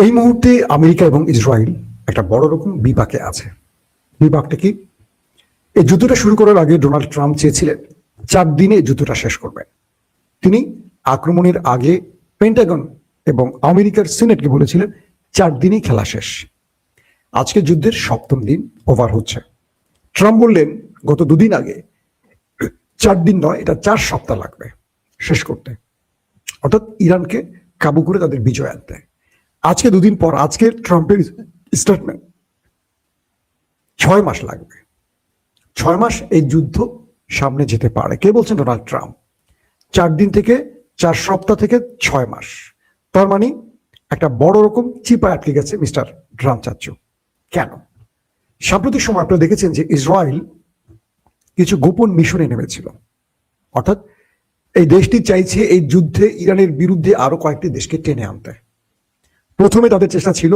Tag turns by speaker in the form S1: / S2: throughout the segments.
S1: এই মুহূর্তে আমেরিকা এবং ইসরায়েল একটা বড় রকম বিপাকে আছে। বিপাকটা কি? এই যুদ্ধটা শুরু করার আগে ডোনাল্ড ট্রাম্প চেয়েছিলেন 4 দিনে যুদ্ধটা শেষ করবেন। তিনি আক্রমণের আগে পেন্টাগন এবং আমেরিকার সিনেটকে বলেছিলেন 4 দিনেই খেলা শেষ। আজকে যুদ্ধের 7ম দিন ওভার হচ্ছে। ট্রাম্প বললেন গত 2 দিন আগে 4 দিন নয়, এটা 4 সপ্তাহ লাগবে শেষ করতে, অর্থাৎ ইরানকে কাবু করে তাদের বিজয় আনতে। আজকে 2 দিন পর আজকে ট্রাম্পের স্টেটমেন্ট 6 মাস লাগবে। 6 মাস এই যুদ্ধ সামনে যেতে পারে। কে বলছেন? Donald Trump. 4 দিন থেকে 4 সপ্তাহ থেকে 6 মাস, তার মানে একটা বড় রকম চিপা আটকে গেছে মিস্টার ট্রাম্প চাচ্ছু। কেন? সাম্প্রতিক সময় আপনারা দেখেছেন যে ইসরায়েল কিছু গোপন মিশনে নেমেছিল, অর্থাৎ এই দেশটি চাইছে এই যুদ্ধে ইরানের বিরুদ্ধে আরো কয়েকটি দেশকে টেনে আনতে। প্রথমে তাদের চেষ্টা ছিল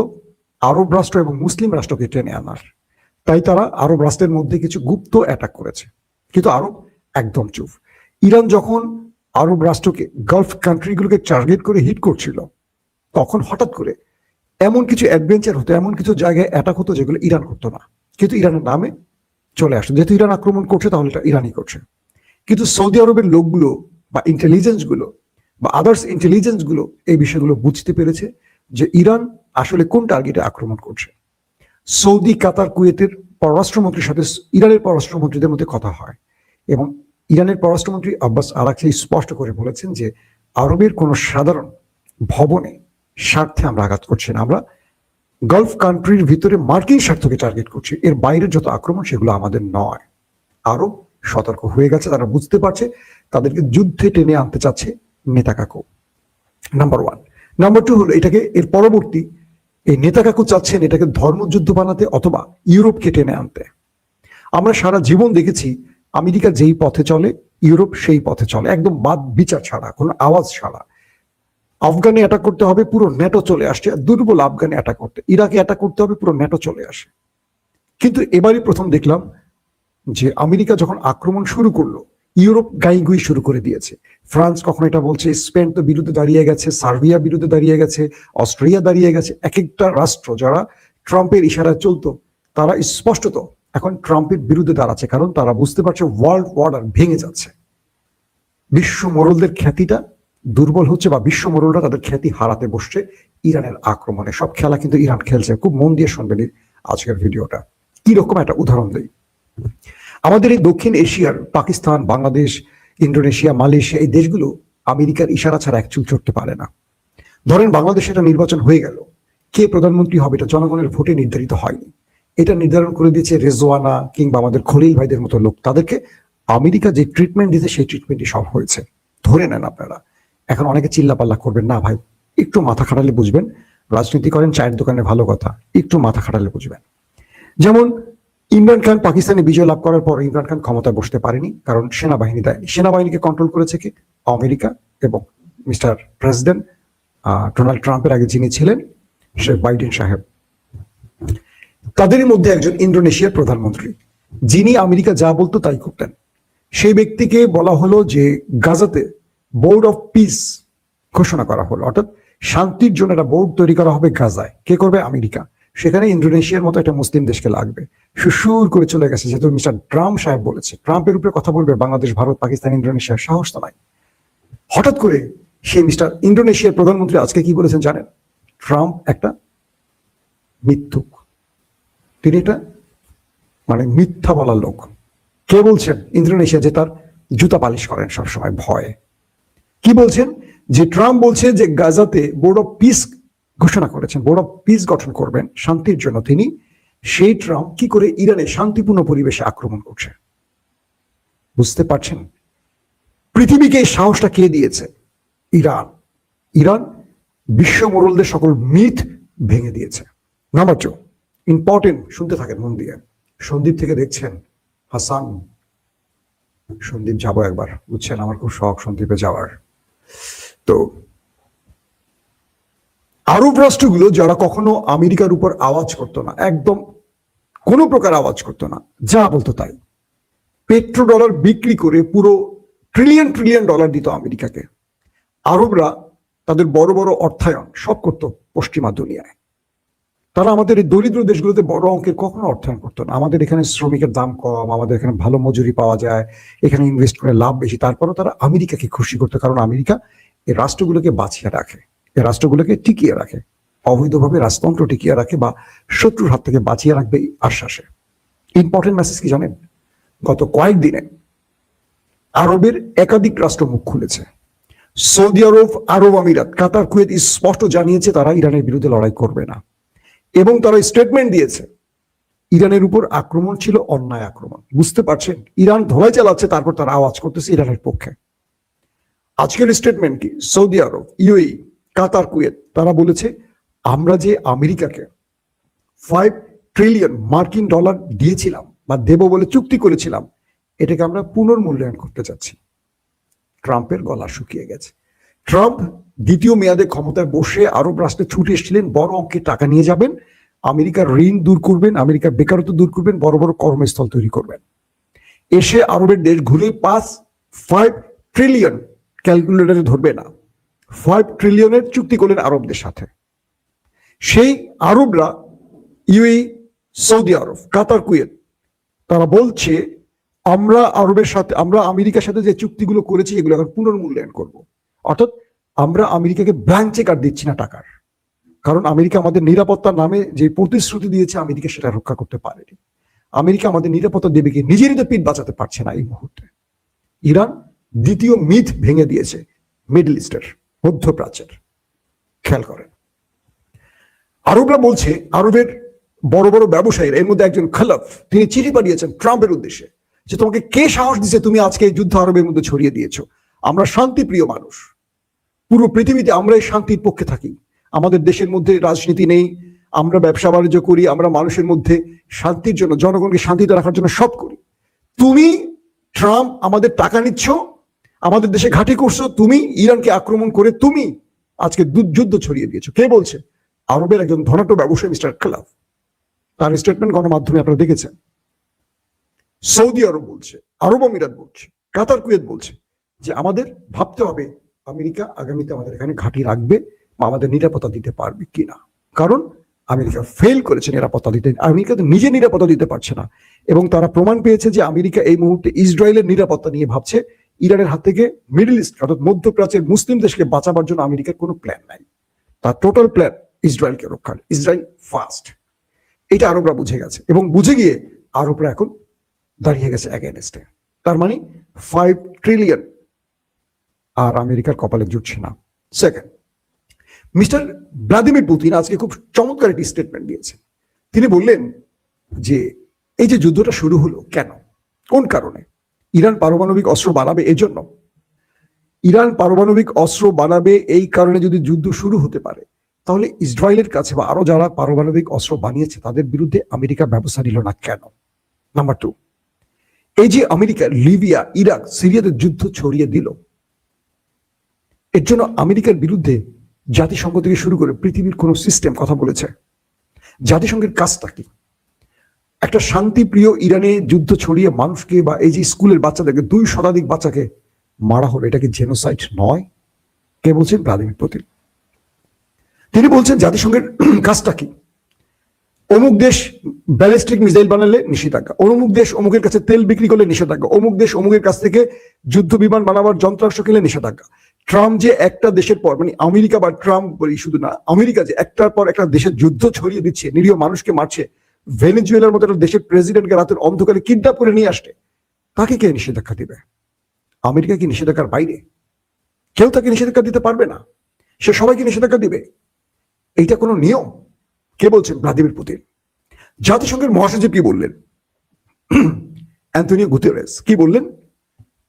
S1: আরব রাষ্ট্র এবং মুসলিম রাষ্ট্রকে টেনে আনার, তাই তারা আরব রাষ্ট্রের মধ্যে কিছু গুপ্ত অ্যাটাক করেছে, কিন্তু আরব একদম চুপ। ইরান যখন আরব রাষ্ট্রকে, গালফ কান্ট্রিগুলোকে টার্গেট করে হিট করছিল, তখন হঠাৎ করে এমন কিছু অ্যাডভেঞ্চার হতো, এমন কিছু জায়গায় অ্যাটাক হতো যেগুলো ইরান করতো না, কিন্তু ইরানের নামে চলে আসতো। যেহেতু ইরান আক্রমণ করছে তাহলে এটা ইরানই করছে। কিন্তু সৌদি আরবের লোকগুলো বা ইন্টেলিজেন্স গুলো বা আদার্স ইন্টেলিজেন্স গুলো এই বিষয়গুলো বুঝতে পেরেছে যে ইরান আসলে কোন টার্গেটে আক্রমণ করছে। সৌদি, কাতার, কুয়েতের পররাষ্ট্রমন্ত্রীর সাথে ইরানের পররাষ্ট্রমন্ত্রীদের মধ্যে কথা হয় এবং ইরানের পররাষ্ট্রমন্ত্রী আব্বাস আরাকচি স্পষ্ট করে বলেছেন যে আরবের কোন সাধারণ ভবনে স্বার্থে আমরা আঘাত করছি না, আমরা গালফ কান্ট্রির ভিতরে মার্কিন স্বার্থকে টার্গেট করছি, এর বাইরের যত আক্রমণ সেগুলো আমাদের নয়। আরব সতর্ক হয়ে গেছে, তারা বুঝতে পারছে তাদেরকে যুদ্ধে টেনে আনতে চাচ্ছে নেতাকাকু। নাম্বার 1। নাম্বার 2 হলো এটাকে, এর পরবর্তী এই নেতাকাকু চাচ্ছেন এটাকে ধর্মযুদ্ধ বানাতে অথবা ইউরোপকে টেনে আনতে। আমরা সারা জীবন দেখেছি আমেরিকা যেই পথে চলে ইউরোপ সেই পথে চলে, একদম বাদ বিচার ছাড়া, কোনো আওয়াজ ছাড়া। আফগানে অ্যাটাক করতে হবে, পুরো নেটো চলে আসছে। দুর্বল আফগানে অ্যাটাক করতে, ইরাকে অ্যাটাক করতে হবে, পুরো নেটো চলে আসে। কিন্তু এবারই প্রথম দেখলাম যে আমেরিকা যখন আক্রমণ শুরু করলো, ইউরোপ গাইগুই শুরু করে দিয়েছে। ফ্রান্স কখনো এটা বলছে, স্পেন তো বিরুদ্ধে দাঁড়িয়ে গেছে, সার্বিয়া বিরুদ্ধে দাঁড়িয়ে গেছে, অস্ট্রিয়া দাঁড়িয়ে গেছে। এক একটা রাষ্ট্র যারা ট্রাম্পের ইশারায় চলতো তারা স্পষ্টত এখন ট্রাম্পের বিরুদ্ধে দাঁড়াচ্ছে, কারণ তারা বুঝতে পারছে ওয়ার্ল্ড অর্ডার ভেঙে যাচ্ছে। বিশ্ব মোড়লদের খ্যাতিটা দুর্বল হচ্ছে বা বিশ্ব মোড়লরা তাদের খ্যাতি হারাতে বসছে ইরানের আক্রমণে। সব খেলা কিন্তু ইরান খেলছে। খুব মন দিয়ে শুনবেন আজকের ভিডিওটা। কি রকম একটা উদাহরণ দেই। আমাদের এই দক্ষিণ এশিয়ার পাকিস্তান, বাংলাদেশ, ইন্দোনেশিয়া, মালয়েশিয়া, এই দেশগুলো আমেরিকার ইশারা ছাড়া এক চুল চড়তে পারে না। ধরেন বাংলাদেশে একটা নির্বাচন হয়ে গেল, কে প্রধানমন্ত্রী হবে এটা জনগণের ভোটে নির্ধারিত হয়নি, এটা নির্ধারণ করে দিয়েছে রেজওয়ানা কিংবা আমাদের খলিল ভাইদের মতো লোক। তাদেরকে আমেরিকা যে ট্রিটমেন্ট দিতে সেই ট্রিটমেন্টই সব হয়েছে। ধরে নেন আপনারা। এখন অনেকে চিল্লাপাল্লা করবেন, না ভাই একটু মাথা খাটালে বুঝবেন। রাজনীতি করেন চায়ের দোকানে, ভালো কথা, একটু মাথা খাটালে বুঝবেন। যেমন ইমরান খান পাকিস্তানে বিজয় লাভ করার পর ইমরান খান ক্ষমতায় বসতে পারেনি, কারণ সেনাবাহিনী দেয়নি। সেনাবাহিনীকে কন্ট্রোল করেছে কি? আমেরিকা এবং মিস্টার প্রেসিডেন্ট ডোনাল্ড ট্রাম্পের আগে যিনি ছিলেন শেখ বাইডেন সাহেব। তাদেরই মধ্যে একজন ইন্দোনেশিয়ার প্রধানমন্ত্রী, যিনি আমেরিকা যা বলতো তাই করতেন। সেই ব্যক্তিকে বলা হলো যে গাজাতে বোর্ড অফ পিস ঘোষণা করা হলো, অর্থাৎ শান্তির জন্য একটা বোর্ড তৈরি করা হবে গাজায়। কে করবে? আমেরিকা। সেখানে ইন্দোনেশিয়ার মতো একটা মুসলিম দেশকে লাগবে। সুসুর করে চলে গেছে, যেহেতু মিস্টার ট্রাম্প সাহেব বলেছে। ট্রাম্পের উপরে কথা বলবে বাংলাদেশ, ভারত, পাকিস্তান, ইন্দোনেশিয়ার সাহস তো নাই। হঠাৎ করে সেই মিস্টার ইন্দোনেশিয়ার প্রধানমন্ত্রী আজকে কি বলেছেন জানেন? ট্রাম্প একটা মিথ্যুক, তিনি এটা মানে মিথ্যা বলার লোক। কে বলছেন? ইন্দোনেশিয়া, যে তার জুতা পালিশ করেন সবসময় ভয়ে। কি বলছেন? যে ট্রাম্প বলছে যে গাজাতে বোর্ড অফ পিস ঘোষণা করেছেন, বোর্ড অফ পিস গঠন করবেন শান্তির জন্য তিনি। সেই ট্রাম্প কি করে ইরানে শান্তিপূর্ণ পরিবেশে আক্রমণ করছে? বুঝতে পারছেন? পৃথিবীকে এই সাহসটা কে দিয়েছে? ইরান। ইরান বিশ্ব মোড়লদের সকল মিথ ভেঙে দিয়েছে। নাম্বার 2, ইম্পর্টেন্ট, শুনতে থাকেন মন দিয়ে। সন্দীপ থেকে দেখছেন, হাসান সন্দীপ যাবো একবার, বুঝছেন, আমার খুব শখ সন্দীপে যাওয়ার। তো আরব রাষ্ট্রগুলো যারা কখনো আমেরিকার উপর আওয়াজ করতো না, একদম কোনো প্রকার আওয়াজ করতো না, যা বলতো তাই, পেট্রো ডলার বিক্রি করে পুরো ট্রিলিয়ন ট্রিলিয়ন ডলার দিত আমেরিকাকে। আরবরা তাদের বড় বড় অর্থায়ন সব করতো পশ্চিমা দুনিয়ায়। তারা আমাদের এই দরিদ্র দেশগুলোতে বড় অঙ্কের কখনো অর্থায়ন করতো না। আমাদের এখানে শ্রমিকের দাম কম, আমাদের এখানে ভালো মজুরি পাওয়া যায়, এখানে ইনভেস্ট করে লাভ বেশি, তারপরও তারা আমেরিকাকে খুশি করতো, কারণ আমেরিকা এই রাষ্ট্রগুলোকে বাঁচিয়ে রাখে, এই রাষ্ট্রগুলোকে টিকিয়ে রাখে, অবৈধভাবে রাজতন্ত্র টিকিয়ে রাখে বা শত্রুর হাত থেকে বাঁচিয়ে রাখবে এই আশ্বাসে। ইম্পর্টেন্ট মেসেজ কি জানেন? গত কয়েকদিনে আরবের একাধিক রাষ্ট্র মুখ খুলেছে। সৌদি আরব, আরব আমিরাত, কাতার, কুয়েত স্পষ্ট জানিয়েছে তারা ইরানের বিরুদ্ধে লড়াই করবে না, এবং তারা স্টেটমেন্ট দিয়েছে ইরানের উপর আক্রমণ ছিল অন্যায় আক্রমণ। বুঝতে পারছেন, ইরান ধোলাই চালাচ্ছে, তারপর তারা আওয়াজ করতেছে ইরানের পক্ষে। আজকের স্টেটমেন্ট কি? সৌদি আরব, ইউএই, কাতার, কুয়েত তারা বলেছে আমরা যে আমেরিকাকে 5 ট্রিলিয়ন মার্কিন ডলার দিয়েছিলাম বা দেব বলে চুক্তি করেছিলাম, এটাকে আমরা পুনর্মূল্যায়ন করতে চাচ্ছি। ট্রাম্পের গলা শুকিয়ে গেছে। ট্রাম্প দ্বিতীয় মেয়াদে ক্ষমতায় বসে আরব রাষ্ট্রে ছুটে এসেছিলেন, বড় অঙ্কের টাকা নিয়ে যাবেন, আমেরিকার ঋণ দূর করবেন, আমেরিকার বেকারত্ব দূর করবেন, বড় বড় কর্মস্থল তৈরি করবেন। এসে আরবের দেশ ঘুরে 5 ট্রিলিয়ন, ক্যালকুলেটরে ধরবে না, 5 ট্রিলিয়নের চুক্তি করলেন আরবদের সাথে। সেই আরবরা, ইউএই, সৌদি আরব, কাতার, কুয়েত তারা বলছে আমরা আরবের সাথে, আমরা আমেরিকার সাথে যে চুক্তিগুলো করেছি এগুলো এখন পুনর্মূল্যায়ন করব। অর্থাৎ আমরা আমেরিকাকে ব্ল্যাঙ্ক চেক আর দিচ্ছি না টাকার, কারণ আমেরিকা আমাদের নিরাপত্তার নামে যে প্রতিশ্রুতি দিয়েছে আমেরিকা সেটা রক্ষা করতে পারেনি। আমেরিকা আমাদের নিরাপত্তা দেবে কি, নিজেরই তো পিঠ বাঁচাতে পারছে না এই মুহূর্তে। ইরান দ্বিতীয় মিথ ভেঙে দিয়েছে মিডল ইস্টের, মধ্যপ্রাচ্যের। খেয়াল করেন, আরবরা বলছে, আরবের বড় বড় ব্যবসায়ীরা, এর মধ্যে একজন খলফ, তিনি চিঠি পাঠিয়েছেন ট্রাম্পের উদ্দেশ্যে যে তোমাকে কে সাহস দিছে তুমি আজকে এই যুদ্ধ আরবের মধ্যে ছড়িয়ে দিয়েছো? আমরা শান্তিপ্রিয় মানুষ, পুরো পৃথিবীতে আমরা এই শান্তির পক্ষে থাকি, আমাদের দেশের মধ্যে রাজনীতি নেই, আমরা ব্যবসা বাণিজ্য করি, আমরা মানুষের মধ্যে শান্তির জন্য, জনগণকে শান্তিতে রাখার জন্য সব করি। তুমি ট্রাম্প আমাদের টাকা নিচ্ছ, আমাদের দেশে ঘাঁটি করছো, তুমি ইরানকে আক্রমণ করে তুমি আজকে যুদ্ধ ছড়িয়ে দিয়েছো। কে বলছে? আরবের একজন ধনাঢ্য ব্যবসায়ী মিস্টার খলফ। তার স্টেটমেন্ট গণমাধ্যমে আপনারা দেখেছেন। সৌদি আরব বলছে, আরব আমিরাত বলছে, কাতার, কুয়েত বলছে যে আমাদের ভাবতে হবে আমেরিকা আগামীতে আমাদের এখানে ঘাঁটি রাখবে বা আমাদের নিরাপত্তা দিতে পারবে কিনা, কারণ আমেরিকা ফেল করেছে নিরাপত্তা দিতে। আমেরিকা তো নিজে নিরাপত্তা দিতে পারছে না, এবং তারা প্রমাণ পেয়েছে যে আমেরিকা এই মুহূর্তে ইসরায়েলের নিরাপত্তা নিয়ে ভাবছে। ইরানের হাত থেকে মিডল ইস্ট অর্থাৎ মধ্যপ্রাচ্যের মুসলিম দেশকে বাঁচাবার জন্য আমেরিকার কোনো প্ল্যান নাই। তার টোটাল প্ল্যান ইসরায়েলকে রক্ষার, ইসরায়েল ফার্স্ট। এটা আরবরা বুঝে গেছে, এবং বুঝে গিয়ে আরবরা এখন দাঁড়িয়ে গেছে এগেনস্টে। তার মানে 5 ট্রিলিয়ন আর আমেরিকার কপালে জুটছে না। সেকেন্ড, মিস্টার ভ্লাদিমির পুতিন আজকে খুব চমৎকার একটি স্টেটমেন্ট দিয়েছেন। তিনি বললেন যে এই যে যুদ্ধটা শুরু হলো কেন, কোন কারণে? ইরান পারমাণবিক অস্ত্র বানাবে এই জন্য। ইরান পারমাণবিক অস্ত্র বানাবে এই কারণে যদি যুদ্ধ শুরু হতে পারে, তাহলে ইসরায়েলের কাছে বা আরো যারা পারমাণবিক অস্ত্র বানিয়েছে তাদের বিরুদ্ধে আমেরিকা ব্যবস্থা নিল না কেন? নাম্বার 2, এই যে আমেরিকা লিবিয়া, ইরাক, সিরিয়াতে যুদ্ধ ছড়িয়ে দিল, এর জন্য আমেরিকার বিরুদ্ধে জাতিসংঘ থেকে শুরু করে পৃথিবীর কোন সিস্টেম কথা বলেছে? জাতিসংঘের কাজটা কি? একটা শান্তিপ্রিয় ইরানে যুদ্ধ ছড়িয়ে মানুষকে বা এই যে স্কুলের বাচ্চাদেরকে 2 শতাধিক বাচ্চাকে মারা হলো, এটা কি জেনোসাইড নয়? কে বলছেন? Vladimir Putin. তিনি বলছেন জাতিসংঘের কাজটা কি? অমুক দেশ ব্যালিস্টিক মিসাইল বানালে নিষেধাজ্ঞা, অমুক দেশ অমুকের কাছে তেল বিক্রি করলে নিষেধাজ্ঞা, অমুক দেশ অমুকের কাছ থেকে যুদ্ধ বিমান বানাবার যন্ত্রাংশ কিনলে নিষেধাজ্ঞা। ট্রাম্প যে একটা দেশের পর, মানে আমেরিকা বা ট্রাম্প বলি শুধু না, আমেরিকা যে একটার পর একটা দেশের যুদ্ধ ছড়িয়ে দিচ্ছে, নিরীহ মানুষকে মারছে, ভেনেজুয়েলার মতো একটা দেশের প্রেসিডেন্টকে রাতের অন্ধকারে কিডন্যাপ করে নিয়ে আসছে, তাকে কে নিষেধাজ্ঞা দিবে? আমেরিকা কি নিষেধাজ্ঞার বাইরে? কেউ তাকে নিষেধাজ্ঞা দিতে পারবে না, সে সবাইকে নিষেধাজ্ঞা দিবে। এইটা কোনো নিয়ম? কে বলছেন? Vladimir Putin. জাতিসংঘের মহাসচিব কি বললেন? অ্যান্টনিও গুতেরেস কি বললেন?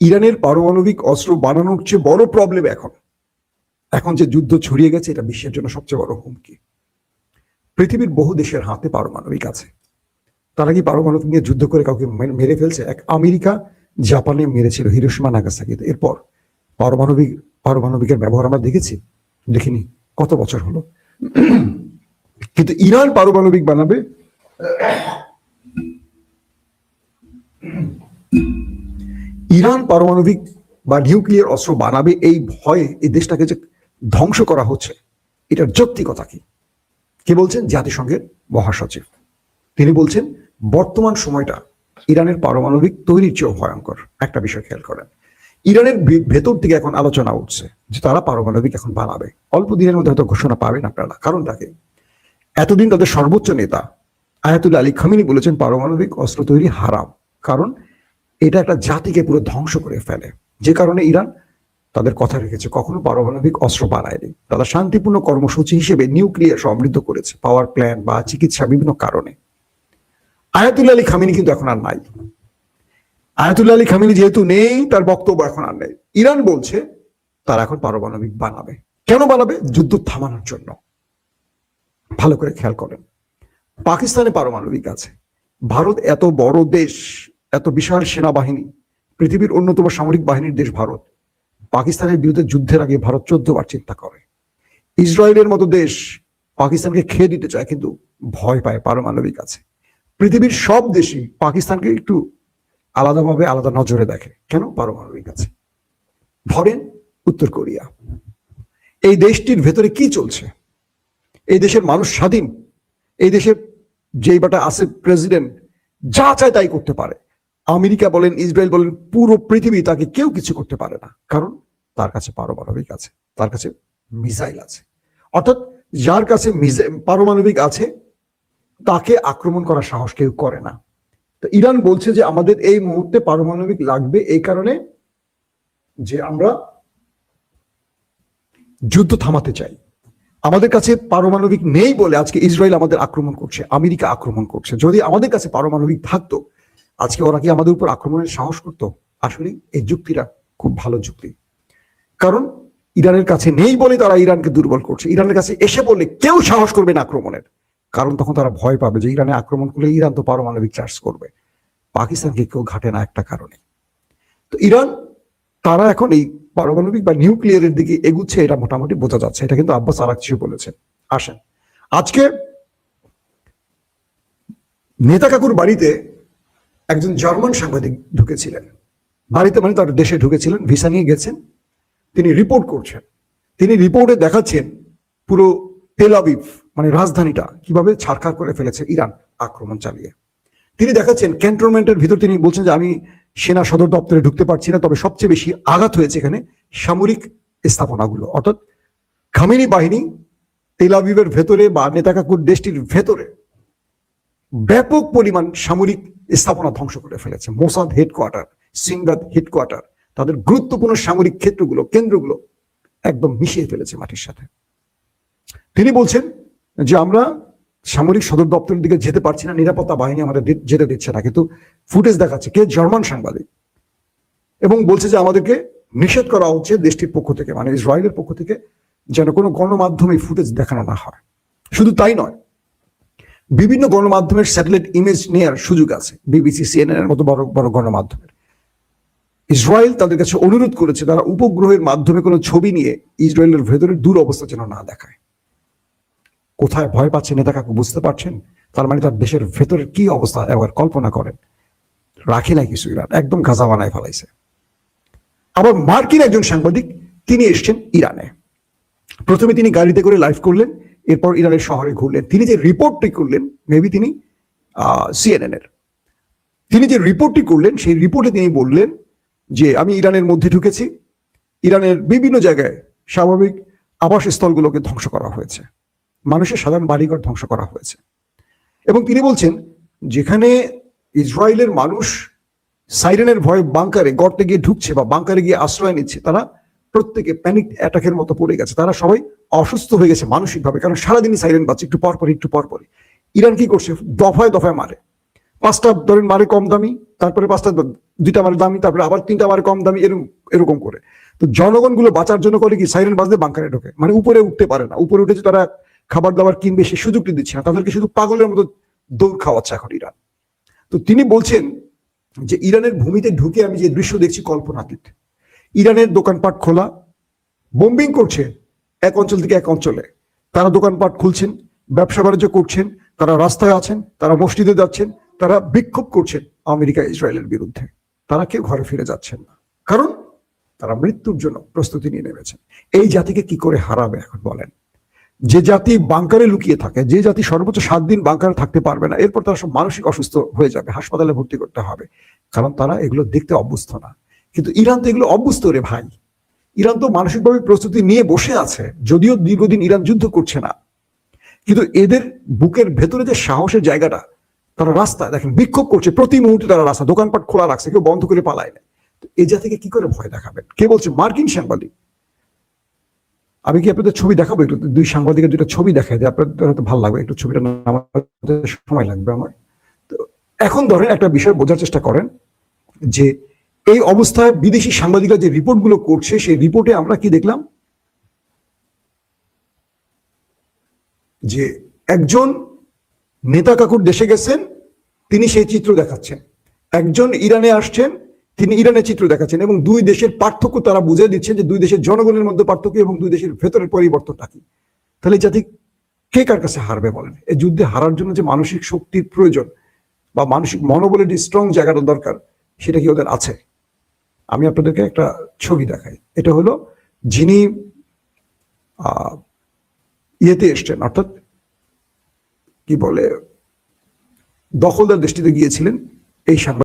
S1: ইরানের পারমাণবিক অস্ত্র বানানোর চেয়ে বড় প্রবলেম এখন যে যুদ্ধ ছড়িয়ে গেছে, এটা বিশ্বের জন্য সবচেয়ে বড় হুমকি। পৃথিবীর বহু দেশের হাতে পারমাণবিক আছে, তারা কি পারমাণবিক নিয়ে যুদ্ধ করে কাউকে মেরে ফেলছে? এক আমেরিকা জাপানে মেরেছিল হিরোশিমা নাগাসাকিতে, এরপর পারমাণবিকের ব্যবহার আমরা দেখেছি? দেখিনি। কত বছর হলো? কিন্তু ইরান পারমাণবিক বানাবে, ইরান পারমাণবিক বা নিউক্লিয়ার অস্ত্র বানাবে এই ভয়ে এই দেশটাকে যে ধ্বংস করা হচ্ছে, এটার যৌক্তিকতা কি? কে বলছেন? জাতিসংঘের মহাসচিব। তিনি বলছেন বর্তমান সময়টা ইরানের পারমাণবিক তৈরির চেয়েও ভয়ঙ্কর। একটা বিষয় খেয়াল করেন, ইরানের ভেতর থেকে এখন আলোচনা উঠছে যে তারা পারমাণবিক এখন বানাবে, অল্প দিনের মধ্যে হয়তো ঘোষণা পাবেন আপনারা। কারণটাকে, এতদিন তাদের সর্বোচ্চ নেতা আয়াতুল্লাহ আলী খামেনি বলেছেন পারমাণবিক অস্ত্র তৈরি হারাম, কারণ এটা একটা জাতিকে পুরো ধ্বংস করে ফেলে। যে কারণে ইরান তাদের কথা রেখেছে, কখনো পারমাণবিক অস্ত্র বানায়নি। তারা শান্তিপূর্ণ কর্মসূচি হিসেবে নিউক্লিয়ার সমৃদ্ধ করেছে, পাওয়ার প্ল্যান্ট বা চিকিৎসা বিভিন্ন কারণে। আয়াতুল্লাহ আলী খামেনি কিন্তু এখন আর নাই। আয়াতুল্লাহ আলী খামেনি যেহেতু নেই, তার বক্তব্য এখন আর নেই। ইরান বলছে তারা এখন পারমাণবিক বানাবে। কেন বানাবে? যুদ্ধ থামানোর জন্য। ভালো করে খেয়াল করেন, পাকিস্তানে পারমাণবিক আছে। ভারত এত বড় দেশ, এত বিশাল সেনাবাহিনী, পৃথিবীর অন্যতম সামরিক বাহিনীর দেশ ভারত। পাকিস্তানের বিরুদ্ধে যুদ্ধের আগে ভারত 14 বার চিন্তা করে। ইসরায়েলের মতো দেশ পাকিস্তানকে খেয়ে দিতে চায়, কিন্তু ভয় পায় পারমাণবিক আছে। পৃথিবীর সব দেশই পাকিস্তানকে একটু আলাদাভাবে আলাদা নজরে দেখে। কেন? পারমাণবিক আছে। ধরেন উত্তর কোরিয়া, এই দেশটির ভেতরে কি চলছে? এই দেশের মানুষ স্বাধীন। এই দেশের যেই বাটা আছে প্রেসিডেন্ট যা চায় তাই করতে পারে। আমেরিকা বলেন, ইসরায়েল বলেন, পুরো পৃথিবী তাকে কেউ কিছু করতে পারে না, কারণ তার কাছে পারমাণবিক আছে, তার কাছে মিসাইল আছে। অর্থাৎ যার কাছে পারমাণবিক আছে তাকে আক্রমণ করার সাহস কেউ করে না। তো ইরান বলছে যে আমাদের এই মুহূর্তে পারমাণবিক লাগবে, এই কারণে যে আমরা যুদ্ধ থামাতে চাই। আমাদের কাছে পারমাণবিক নেই বলে আজকে ইসরায়েল আমাদের আক্রমণ করছে, আমেরিকা আক্রমণ করছে। যদি আমাদের কাছে পারমাণবিক থাকতো, আজকে ওরা কি আমাদের উপর আক্রমণের সাহস করতো? আসলে এই যুক্তিটা খুব ভালো যুক্তি, কারণ ইরানের কাছে নেই বলে তারা ইরানকে দুর্বল করছে। ইরানের কাছে এসে বললে কেউ সাহস করবে না আক্রমণের, কারণ তখন তারা ভয় পাবে যে ইরানে আক্রমণ করলে ইরান তো পারমাণবিক চার্জ করবে। পাকিস্তানকে কেউ ঘাটে না একটা কারণে। তো ইরান তারা এখন এই পারমাণবিক বা নিউক্লিয়ারের দিকে এগুচ্ছে, এটা মোটামুটি বোঝা যাচ্ছে। এটা কিন্তু আব্বাস আরাকচি বলেছেন। আসেন, আজকে নেতা কাকুর বাড়িতে একজন জার্মান সাংবাদিক ঢুকেছিলেন। বাড়িতে মানে তার দেশে ঢুকেছিলেন, ভিসা নিয়ে গেছেন। তিনি রিপোর্ট করছেন। তিনি রিপোর্টে দেখাচ্ছেন পুরো তেল আবিব মানে রাজধানীটা কিভাবে ছারখার করে ফেলেছে ইরান আক্রমণ চালিয়ে। তিনি দেখাচ্ছেন ক্যান্টনমেন্টের ভিতর, তিনি বলছেন যে আমি সেনা সদর দপ্তরে ঢুকতে পারছি না, তবে সবচেয়ে বেশি আঘাত হয়েছে এখানে সামরিক স্থাপনাগুলো। অর্থাৎ খামেনি বাহিনী তেল আবিবের ভেতরে বা নেতাকাকুর দেশটির ভেতরে ব্যাপক পরিমাণ সামরিক স্থাপনা ধ্বংস করে ফেলেছে। মোসাদ হেডকোয়ার্টার, সিংগাদ হেডকোয়ার্টার, তাদের গুরুত্বপূর্ণ সামরিক কেন্দ্রগুলো একদম মিশিয়ে ফেলেছে মাটির সাথে। তিনি বলছেন যে আমরা সামরিক সদর দপ্তরের দিকে যেতে পারছি না, নিরাপত্তা বাহিনী আমাদের যেতে দিচ্ছে না। কিন্তু ফুটেজ দেখাচ্ছে, কে? জার্মান সাংবাদিক, এবং বলছে যে আমাদেরকে নিষেধ করা হচ্ছে দেশটির পক্ষ থেকে, মানে ইসরায়েলের পক্ষ থেকে, যেন কোনো গণমাধ্যমে ফুটেজ দেখানো না হয়। শুধু তাই নয়, বিভিন্ন গণমাধ্যমের স্যাটেলাইট ইমেজ নেওয়ার সুযোগ আছে, বিবিসি, সিএনএন এর মতো বড় বড় গণমাধ্যমের। ইসরায়েল তাদের কাছে অনুরোধ করেছে তারা উপগ্রহের মাধ্যমে কোনো ছবি নিয়ে ইসরায়েলের ভেতরের দূর অবস্থা যেন না দেখায়। কোথায় ভয় পাচ্ছে নেতা কাকু বুঝতে পারছেন? তার মানে তার দেশের ভেতরের কি অবস্থা একবার কল্পনা করেন। রাখে নাই কিছু, ইরান একদম গাজা বানায় ফেলাইছে। আবার মার্কিন একজন সাংবাদিক, তিনি এসছেন ইরানে। প্রথমে তিনি গাড়িতে করে লাইভ করলেন, এরপর ইরানের শহরে ঘুরলেন। তিনি যে রিপোর্টটি করলেন, মেবি তিনি সিএনএন এর, তিনি যে রিপোর্টটি করলেন, সেই রিপোর্টে তিনি বললেন যে আমি ইরানের মধ্যে ঢুকেছি, ইরানের বিভিন্ন জায়গায় স্বাভাবিক আবাসস্থলগুলোকে ধ্বংস করা হয়েছে, মানুষের সাধারণ বাড়িঘর ধ্বংস করা হয়েছে। এবং তিনি বলছেন যেখানে ইসরায়েলের মানুষ সাইরেনের ভয়ে বাংকারে গর্তে গিয়ে ঢুকছে বা বাংকারে গিয়ে আশ্রয় নিচ্ছে, তারা প্রত্যেকে প্যানিক অ্যাটাকের মতো পড়ে গেছে। তারা সবাই অসুস্থ হয়ে গেছে মানসিকভাবে, কারণ সারাদিনই সাইরেন বাজছে, একটু পরপরই। ইরান কি করছে? দফায় দফায় মারে। 5টা ধরেন মারে কম দামি, তারপরে 5টা 2টা মারে দামি, তারপরে আবার 3টা মারে কম দামি, এরকম করে। তো জনগণ গুলো বাঁচার জন্য করে কি, সাইরেন বাজলে বাংকারে ঢোকে, মানে উপরে উঠতে পারে না। উপরে উঠেছে তারা খাবার দাবার কিনবে, সে সুযোগটি দিচ্ছে না, তাদেরকে শুধু পাগলের মতো দৌড় খাওয়াচ্ছে এখন ইরান। তো তিনি বলছেন যে ইরানের ভূমিতে ঢুকে আমি যে দৃশ্য দেখছি কল্পনাতীত। ইরানের দোকানপাট খোলা, বোম্বিং করছে এক অঞ্চল থেকে এক অঞ্চলে। তারা দোকানপাট খুলছেন, ব্যবসা বাণিজ্য করছেন, তারা রাস্তায় আছেন, তারা মসজিদে যাচ্ছেন, তারা বিক্ষোভ করছেন আমেরিকা ইসরায়েলের বিরুদ্ধে। তারা কেউ ঘরে ফিরে যাচ্ছেন না, কারণ তারা মৃত্যুর জন্য প্রস্তুতি নিয়ে নেমেছেন। এই জাতিকে কি করে হারাবে এখন বলেন? যে জাতি বাংকারে লুকিয়ে থাকে, যে জাতি সর্বোচ্চ 7 দিন বাংকারে থাকতে পারবে না, এরপর তারা সব মানসিক অসুস্থ হয়ে যাবে, হাসপাতালে ভর্তি করতে হবে, কারণ তারা এগুলো দেখতে অভ্যস্ত না। কিন্তু ইরান তো এগুলো অভ্যস্ত রে ভাই। ইরান তো মানসিকভাবে প্রস্তুতি নিয়ে বসে আছে, যদিও দীর্ঘদিন ইরান যুদ্ধ করছে না, কিন্তু এদের বুকের ভেতরে যে সাহসের জায়গাটা, তারা রাস্তায় দেখেন বিক্ষোভ করছে, প্রতি মুহূর্তে তারা রাস্তা দোকানপাট খোলা রাখছে, কেউ বন্ধ করে পালায় না। এই জাতিকে কি করে ভয় দেখাবেন? কে বলছে? মার্কিন সাংবাদিক। আমি কি আপনাদের ছবি দেখাবো? একটু দুই সাংবাদিকের দুটো ছবি দেখাই দেয়, আপনাদের হয়তো ভালো লাগবে। একটু ছবিটা নামাতে সময় লাগবে আমার। তো এখন ধরেন একটা বিষয় বোঝার চেষ্টা করেন যে এই অবস্থায় বিদেশি সাংবাদিকরা যে রিপোর্টগুলো করছে, সেই রিপোর্টে আমরা কি দেখলাম? যে একজন নেতা কাকুর দেশে গেছেন, তিনি সেই চিত্র দেখাচ্ছেন। একজন ইরানে আসছেন, তিনি ইরানের চিত্র দেখাচ্ছেন, এবং দুই দেশের পার্থক্য তারা বুঝিয়ে দিচ্ছেন যে দুই দেশের জনগণের মধ্যে পার্থক্য এবং দুই দেশের ভেতরের পরিবর্তনটা কি। তাহলে জাতি কে কার কাছে হারবে বলেন? এই যুদ্ধে হারার জন্য যে মানসিক শক্তির প্রয়োজন বা মানসিক মনোবলের যে স্ট্রং জায়গাটা দরকার, সেটা কি ওদের আছে? আমি আপনাদেরকে একটা ছবি দেখাই। এটা হলো যিনি ইয়েতে এসছেন, অর্থাৎ কি বলে, দখলদার দেশটিতে গিয়েছিলেন, এই সাংবাদিক।